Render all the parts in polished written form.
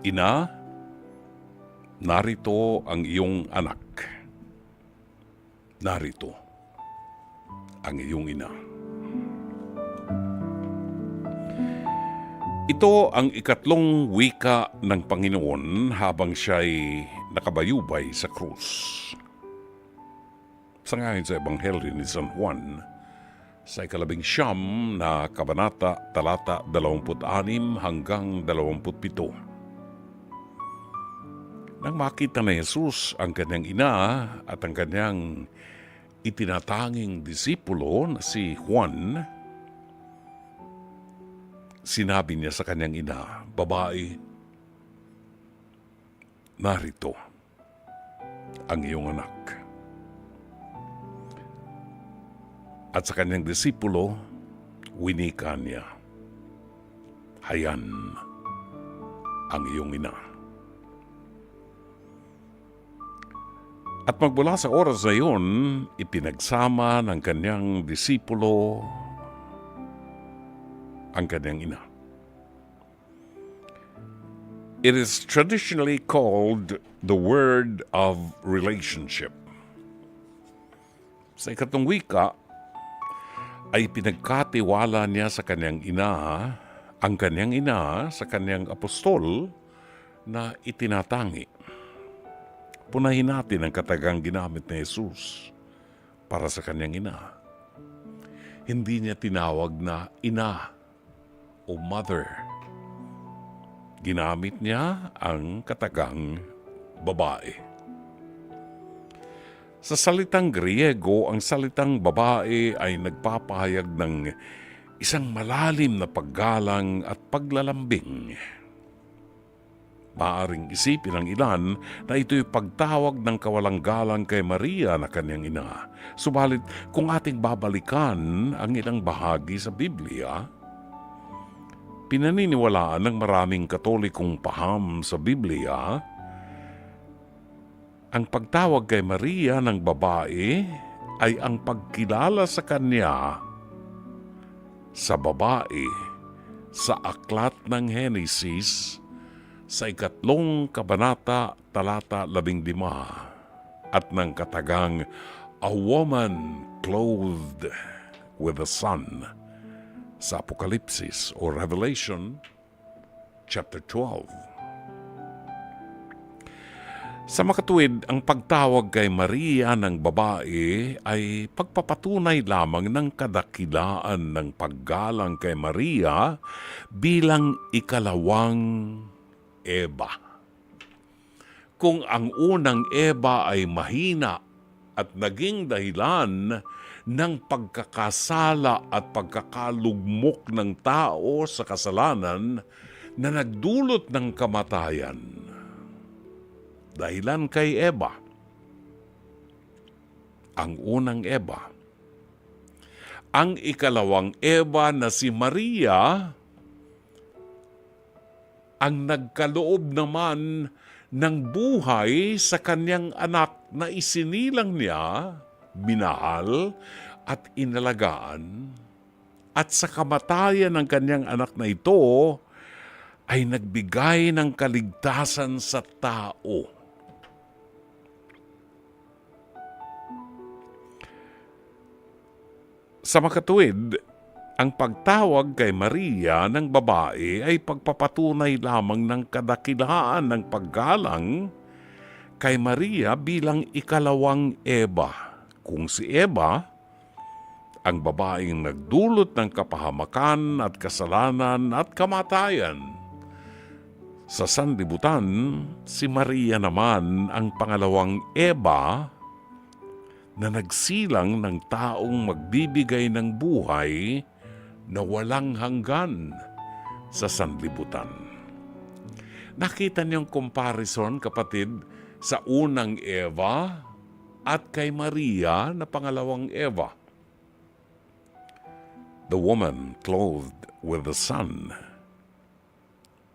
Ina, narito ang iyong anak. Narito ang iyong ina. Ito ang ikatlong wika ng Panginoon habang siya'y nakabayubay sa krus. Sangayon sa Ebanghelyo ni San Juan, sa ika-19 na kabanata, talata 26 hanggang 27. Nang makita na Jesus ang kanyang ina at ang kanyang itinatanging disipulo na si Juan, sinabi niya sa kanyang ina, "Babae, narito ang iyong anak." At sa kanyang disipulo, winika niya, "Hayan ang iyong ina." At magmula sa oras na iyon, ipinagsama ng kanyang disipulo ang kanyang ina. It is traditionally called the word of relationship. Sa ikatlong wika, ay pinagkatiwala niya sa kanyang ina, ang kanyang ina sa kanyang apostol na itinatangi. Punahin natin ang katagang ginamit ni Jesus para sa kanyang ina. Hindi niya tinawag na ina o mother. Ginamit niya ang katagang babae. Sa salitang Griego, ang salitang babae ay nagpapahayag ng isang malalim na paggalang at paglalambing. Maaring isipin ng ilan na ito'y pagtawag ng kawalang galang kay Maria na kanyang ina. Subalit kung ating babalikan ang ilang bahagi sa Biblia, pinaniniwalaan ng maraming Katolikong paham sa Biblia, ang pagtawag kay Maria ng babae ay ang pagkilala sa kanya sa babae sa aklat ng Henesis sa ikatlong kabanata talata 15 at ng katagang "a woman clothed with the sun" sa Apokalipsis o Revelation chapter 12. Sa makatuwid, ang pagtawag kay Maria ng babae ay pagpapatunay lamang ng kadakilaan ng paggalang kay Maria bilang ikalawang Eva. Kung ang unang Eva ay mahina at naging dahilan ng pagkakasala at pagkakalugmok ng tao sa kasalanan na nagdulot ng kamatayan, dahilan kay Eva, ang unang Eva. Ang ikalawang Eva na si Maria, ang nagkaloob naman ng buhay sa kanyang anak na isinilang niya, minahal at inalagaan, at sa kamatayan ng kanyang anak na ito ay nagbigay ng kaligtasan sa tao. Sa makatuwid, ang pagtawag kay Maria ng babae ay pagpapatunay lamang ng kadakilaan ng paggalang kay Maria bilang ikalawang Eva. Kung si Eva, ang babaeng nagdulot ng kapahamakan at kasalanan at kamatayan, sa sanlibutan, si Maria naman ang pangalawang Eva na nagsilang ng taong magbibigay ng buhay na walang hanggan sa sanlibutan. Nakita niyong comparison, kapatid, sa unang Eva at kay Maria na pangalawang Eva. The woman clothed with the sun.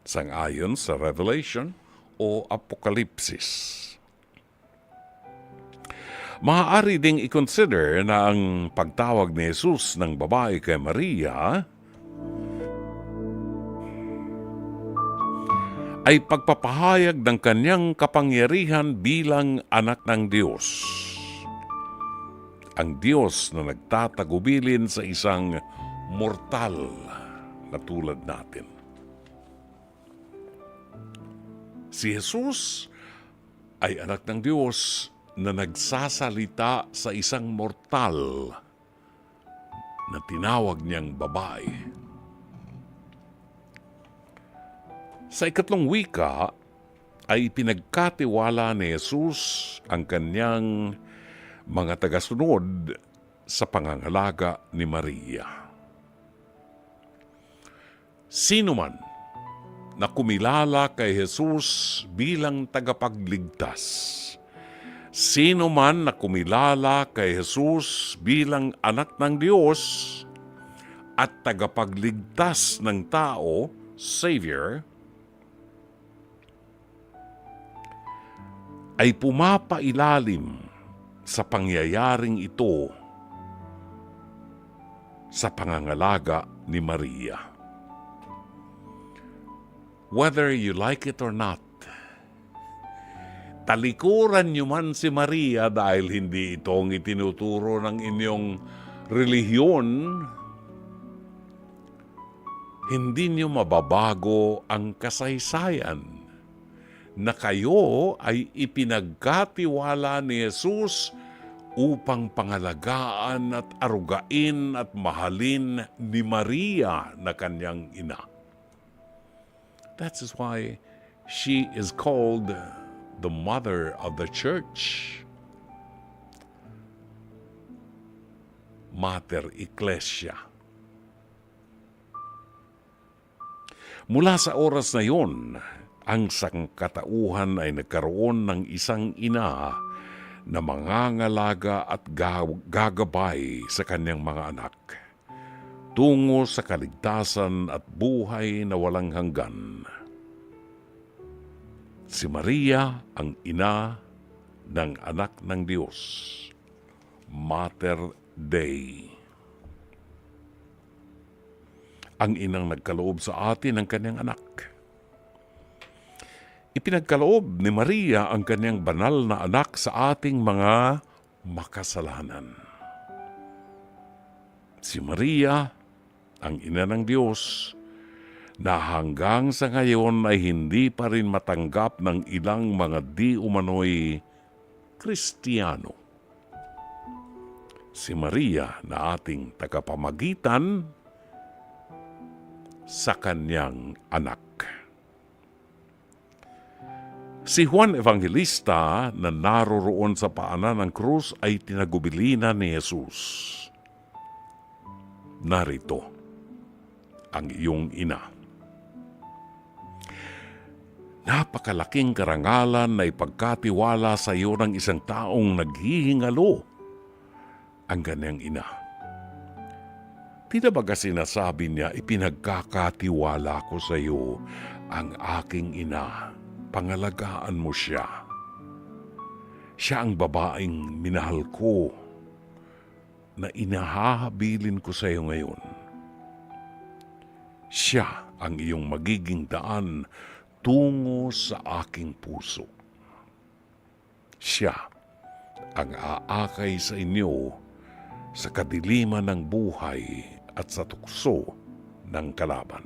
Sang-ayon sa Revelation o Apokalipsis. Maaari ding i-consider na ang pagtawag ni Jesus ng babae kay Maria ay pagpapahayag ng kanyang kapangyarihan bilang anak ng Diyos. Ang Diyos na nagtatagubilin sa isang mortal na tulad natin. Si Jesus ay anak ng Diyos na nagsasalita sa isang mortal na tinawag niyang babae. Sa ikatlong wika ay pinagkatiwala ni Jesus ang kanyang mga tagasunod sa pangangalaga ni Maria. Sino man na kumilala kay Jesus bilang tagapagligtas, sino man na kumilala kay Jesus bilang anak ng Diyos at tagapagligtas ng tao, Savior, ay pumapailalim sa pangyayaring ito sa pangangalaga ni Maria. Whether you like it or not, talikuran niyo man si Maria dahil hindi itong itinuturo ng inyong relihiyon, hindi niyo mababago ang kasaysayan na kayo ay ipinagkatiwala ni Jesus upang pangalagaan at arugain at mahalin ni Maria na kanyang ina. That is why she is called the Mother of the Church. Mater Ecclesia. Mula sa oras na yon, ang sangkatauhan ay nagkaroon ng isang ina na mangangalaga at gagabay sa kanyang mga anak tungo sa kaligtasan at buhay na walang hanggan. Si Maria ang ina ng anak ng Diyos, Mater Dei. Ang inang nagkaloob sa atin ng kanyang anak. Ipinagkaloob ni Maria ang kanyang banal na anak sa ating mga makasalanan. Si Maria, ang ina ng Diyos, na hanggang sa ngayon ay hindi pa rin matanggap ng ilang mga di umano'y Kristiyano. Si Maria na ating tagapamagitan sa kanyang anak. Si Juan Evangelista na naroroon sa paanan ng krus ay tinagubilinan ni Jesus. Narito ang iyong ina. Napakalaking karangalan na ipagkatiwala sa iyo ng isang taong naghihingalo ang kanyang ina. Di na ba kasi sinasabi niya, ipinagkakatiwala ko sa iyo ang aking ina, pangalagaan mo siya. Siya ang babaeng minahal ko na inahahabilin ko sa iyo ngayon. Siya ang iyong magiging daan tungo sa aking puso. Siya ang aakay sa inyo sa kadiliman ng buhay at sa tukso ng kalaban.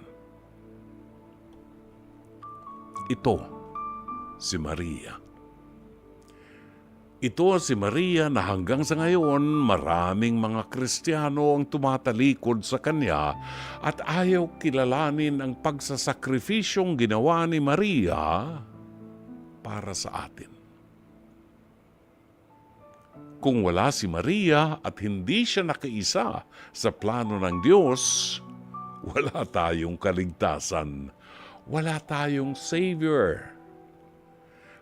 Ito si Maria. Ito si Maria na hanggang sa ngayon maraming mga Kristiyano ang tumatalikod sa kanya at ayaw kilalanin ang pagsasakrifisyong ginawa ni Maria para sa atin. Kung wala si Maria at hindi siya nakiisa sa plano ng Diyos, wala tayong kaligtasan, wala tayong Savior.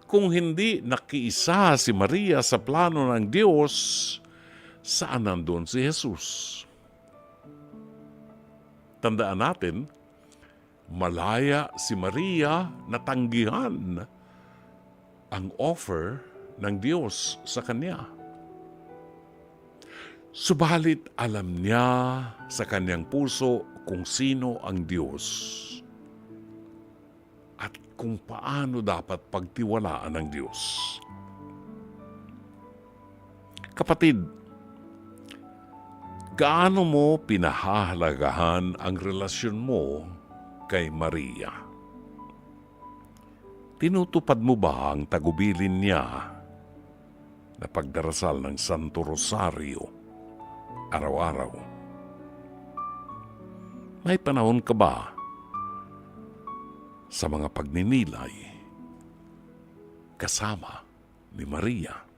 Kung hindi nakiisa si Maria sa plano ng Diyos, saan nandun si Jesus? Tandaan natin, malaya si Maria na tanggihan ang offer ng Diyos sa kanya. Subalit alam niya sa kanyang puso kung sino ang Diyos. at kung paano dapat pagtiwalaan ng Diyos. Kapatid, gaano mo pinahahalagahan ang relasyon mo kay Maria? Tinutupad mo ba ang tagubilin niya na pagdarasal ng Santo Rosario araw-araw? May panahon ka ba sa mga pagninilay kasama ni Maria?